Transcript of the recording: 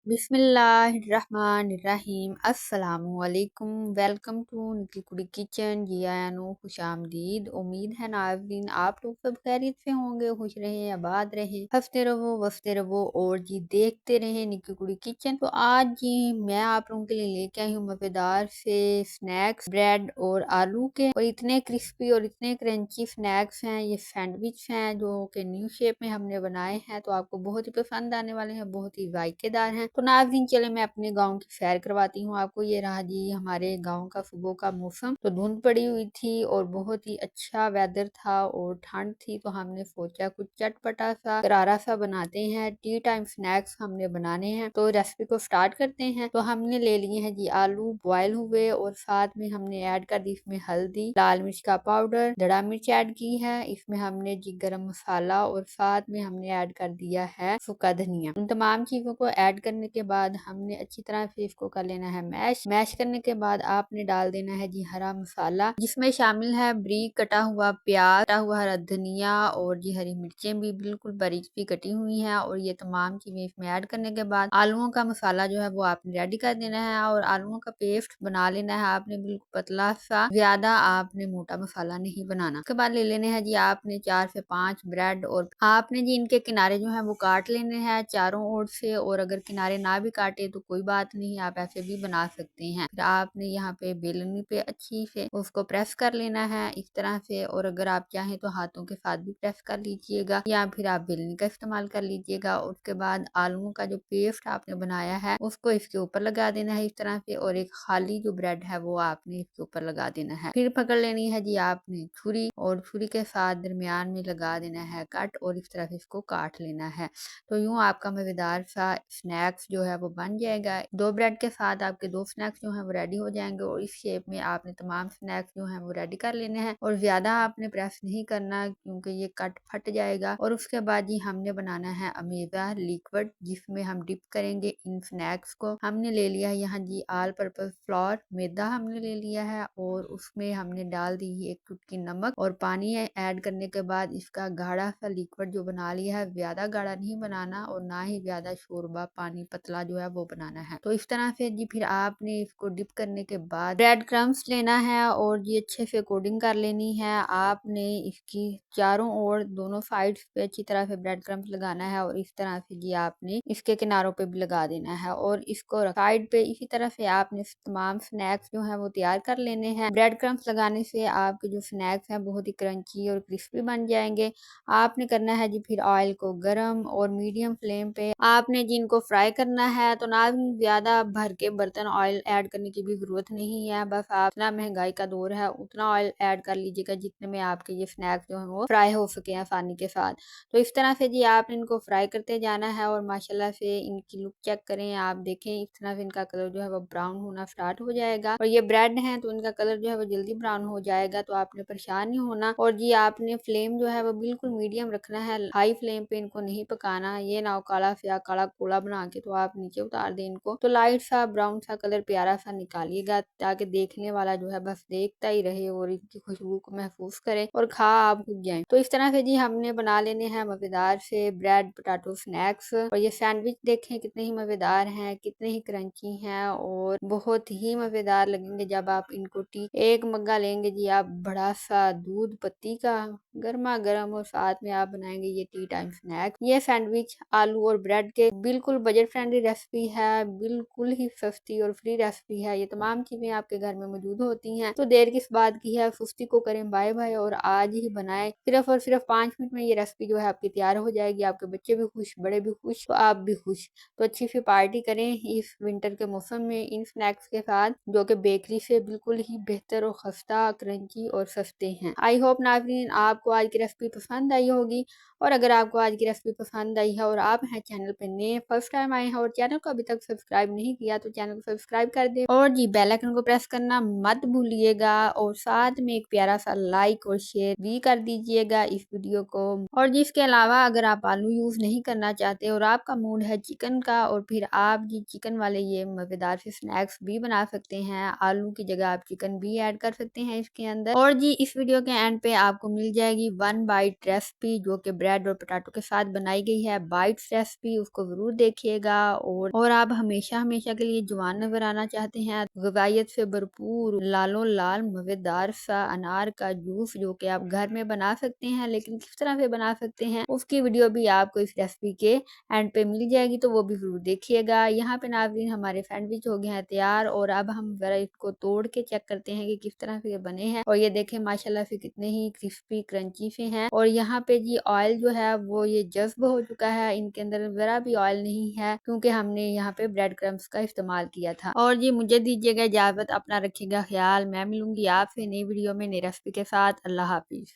बिस्मिल्लाहिर्रहमानिर्रहीम अस्सलामुअलैकुम। Welcome to निकी कुड़ी किचन। जी आयानो खुश आमदीद। उम्मीद है नाज़रीन आप लोग सब खैरियत से होंगे, खुश रहे, आबाद रहे, हंसते रहो वसते रहो और जी देखते रहे निकी कुड़ी किचन। तो आज जी मैं आप लोगों के लिए लेके आई हूँ मज़ेदार से स्नैक्स, ब्रेड और आलू के, और इतने क्रिस्पी और इतने क्रंची स्नैक्स हैं। ये सैंडविच हैं जो कि न्यू शेप में हमने बनाए हैं, तो आपको बहुत ही पसंद आने वाले हैं, बहुत ही जायकेदार हैं। तो नाज़रीन चले मैं अपने गांव की सैर करवाती हूँ आपको। ये रहा जी हमारे गांव का सुबह का मौसम। तो धुंध पड़ी हुई थी और बहुत ही अच्छा वेदर था और ठंड थी, तो हमने सोचा कुछ चटपटा सा करारा सा बनाते हैं। टी टाइम स्नैक्स हमने बनाने हैं, तो रेसिपी को स्टार्ट करते हैं। तो हमने ले लिए हैं जी आलू बॉयल हुए, और साथ में हमने ऐड कर दी इसमें हल्दी, लाल मिर्च का पाउडर, धड़ा मिर्च ऐड की है। इसमें हमने जी गरम मसाला और साथ में हमने ऐड कर दिया है सूखा धनिया। उन तमाम चीजों को ऐड करने के बाद हमने अच्छी तरह से इसको कर लेना है मैश। मैश करने के बाद आपने डाल देना है जी हरा मसाला, जिसमें शामिल है बारीक कटा हुआ प्याज, कटा हुआ हरा धनिया और जी हरी मिर्चें भी बिल्कुल बारीक भी कटी हुई हैं। और ये तमाम चीजें इसमें ऐड करने के बाद आलूओं का मसाला जो है वो आपने रेडी कर देना है, और आलूओं का पेस्ट बना लेना है आपने बिल्कुल पतला सा, ज्यादा आपने मोटा मसाला नहीं बनाना। उसके बाद ले लेने हैं जी आपने 4 से 5 ब्रेड, और आपने जी इनके किनारे जो है वो काट लेने हैं चारों ओर से, और अगर किनारे ना भी काटे तो कोई बात नहीं, आप ऐसे भी बना सकते हैं। फिर आपने यहाँ पे बेलनी पे अच्छी से उसको प्रेस कर लेना है इस तरह से, और अगर आप चाहें तो हाथों के साथ भी प्रेस कर लीजिएगा, या फिर आप बेलनी का इस्तेमाल कर लीजिएगा। उसके बाद आलूओं का जो पेस्ट आपने बनाया है उसको इसके ऊपर लगा देना है इस तरह से, और एक खाली जो ब्रेड है वो आपने इसके ऊपर लगा देना है। फिर पकड़ लेनी है जी आपने छुरी, और छुरी के साथ दरमियान में लगा देना है कट, और इस तरह से इसको काट लेना है। तो यूं आपका मजेदार सा स्नैक्स जो है वो बन जाएगा। 2 ब्रेड के साथ आपके 2 स्नैक्स जो हैं वो रेडी हो जाएंगे, और इस शेप में आपने तमाम स्नैक्स जो हैं वो रेडी कर लेने हैं, और ज्यादा आपने प्रेस नहीं करना क्योंकि ये कट फट जाएगा। और उसके बाद ही हमने बनाना है अमेज़ा लिक्विड, जिसमें हम डिप करेंगे इन स्नैक्स को। हमने ले लिया है यहाँ जी ऑल पर्पस फ्लोर, मैदा हमने ले लिया है, और उसमें हमने डाल दी है 1 चुटकी नमक, और पानी ऐड करने के बाद इसका गाढ़ा सा लिक्विड जो बना लिया है, ज्यादा गाढ़ा नहीं बनाना और ना ही ज्यादा शोरबा पानी पतला जो है वो बनाना है। तो इस तरह से जी फिर आपने इसको डिप करने के बाद ब्रेड क्रम्स लेना है, और ये अच्छे से कोटिंग कर लेनी है। आपने इसकी चारों ओर दोनों साइड्स पे अच्छी तरह से ब्रेड क्रम्स लगाना है, और इस तरह से जी आपने इसके किनारों पे भी लगा देना है, और इसको साइड पे इसी तरह से आपने तमाम स्नैक्स जो है वो तैयार कर लेने हैं। ब्रेड क्रम्स लगाने से आपके जो स्नैक्स हैं बहुत ही क्रंची और क्रिस्पी बन जाएंगे। आपने करना है जी फिर ऑयल को गरम और मीडियम फ्लेम पे आपने जी इनको फ्राई करना है। तो ना ज्यादा भर के बर्तन ऑयल ऐड करने की भी जरूरत नहीं है, बस आप इतना महंगाई का दौर है उतना ऑयल ऐड कर लीजिएगा जितने में आपके ये स्नैक्स जो है वो फ्राई हो सके आसानी के साथ। तो इस तरह से जी आपने इनको फ्राई करते जाना है, और माशाल्लाह से इनकी लुक चेक करें, आप देखें इस तरह से इनका कलर जो है वो ब्राउन होना स्टार्ट हो जाएगा, और ये ब्रेड है तो इनका कलर जो है वो जल्दी ब्राउन हो जाएगा, तो आपने परेशान नहीं होना। और जी आपने फ्लेम जो है वो बिल्कुल मीडियम रखना है, हाई फ्लेम पे इनको नहीं पकाना। ये ना हो काला या काला कोला बना के तो आप नीचे उतार दें इनको। तो लाइट सा ब्राउन सा कलर प्यारा सा निकालिएगा, ताकि देखने वाला जो है बस देखता ही रहे और इनकी खुशबू को महफूज करे और खा आप खुद जाए। तो इस तरह से जी हमने बना लेने हैं मजेदार से ब्रेड पोटैटो स्नैक्स। और ये सैंडविच देखें कितने ही मजेदार हैं, कितने ही क्रंची हैं, और बहुत ही मजेदार लगेंगे जब आप इनको एक मग्गा लेंगे जी आप बड़ा सा दूध पत्ती का गर्मा गर्म, और साथ में आप बनाएंगे ये टी टाइम स्नैक। ये सैंडविच आलू और ब्रेड के बिल्कुल बजट फ्रेंडली रेसिपी है, बिल्कुल ही सस्ती और फ्री रेसिपी है। ये तमाम चीजें आपके घर में मौजूद होती हैं, तो देर किस बात की है, सुस्ती को करें बाय बाय और आज ही बनाएं। सिर्फ और सिर्फ 5 मिनट में ये रेसिपी जो है आपकी तैयार हो जाएगी। आपके बच्चे भी खुश, बड़े भी खुश, तो आप भी खुश। तो अच्छी सी पार्टी करें इस विंटर के मौसम में इन स्नैक्स के साथ, जो कि बेकरी से बिल्कुल ही बेहतर और खस्ता, क्रंची और सस्ते हैं। आई होप नाज़रीन आपको आज की रेसिपी पसंद आई होगी, और अगर आपको आज की रेसिपी पसंद आई है और आप हैं चैनल पे नए, फर्स्ट टाइम आए हैं और चैनल को अभी तक सब्सक्राइब नहीं किया, तो चैनल को सब्सक्राइब कर दे, और जी बेल आइकन को प्रेस करना मत भूलिएगा, और साथ में एक प्यारा सा लाइक और शेयर भी कर दीजिएगा इस वीडियो को। और जी इसके अलावा अगर आप आलू यूज नहीं करना चाहते और आपका मूड है चिकन का, और फिर आप जी चिकन वाले ये मजेदार से स्नैक्स भी बना सकते हैं। आलू की जगह आप चिकन भी ऐड कर सकते हैं इसके अंदर। और जी इस वीडियो के एंड पे आपको मिल जाएगी 1 बाइट रेसिपी, जो कि ब्रेड और पोटैटो के साथ बनाई गई है। बाइट्स रेसिपी उसको जरूर देखिएगा। रखिएगा। और आप हमेशा हमेशा के लिए जवान नजर आना चाहते हैं, ग़िज़ाइयत से भरपूर लालों लाल मज़ेदार सा अनार का जूस जो कि आप घर में बना सकते हैं, लेकिन किस तरह से बना सकते हैं उसकी वीडियो भी आपको इस रेसिपी के एंड पे मिल जाएगी, तो वो भी जरूर देखिएगा। यहाँ पे नाज़रीन हमारे सैंडविच हो गए हैं तैयार, और अब हम जरा इसको तोड़ के चेक करते हैं कि किस तरह से ये बने हैं। और ये देखें माशाल्लाह से कितने ही क्रिस्पी क्रंची से हैं। और यहाँ पे जी ऑयल जो है वो ये जज्ब हो चुका है, इनके अंदर जरा भी ऑयल नहीं है क्योंकि हमने यहाँ पे ब्रेड क्रम्स का इस्तेमाल किया था। और जी मुझे दीजिएगा इजाजत, अपना रखिएगा ख्याल। मैं मिलूंगी आपसे नई वीडियो में नई रेसिपी के साथ। अल्लाह हाफिज।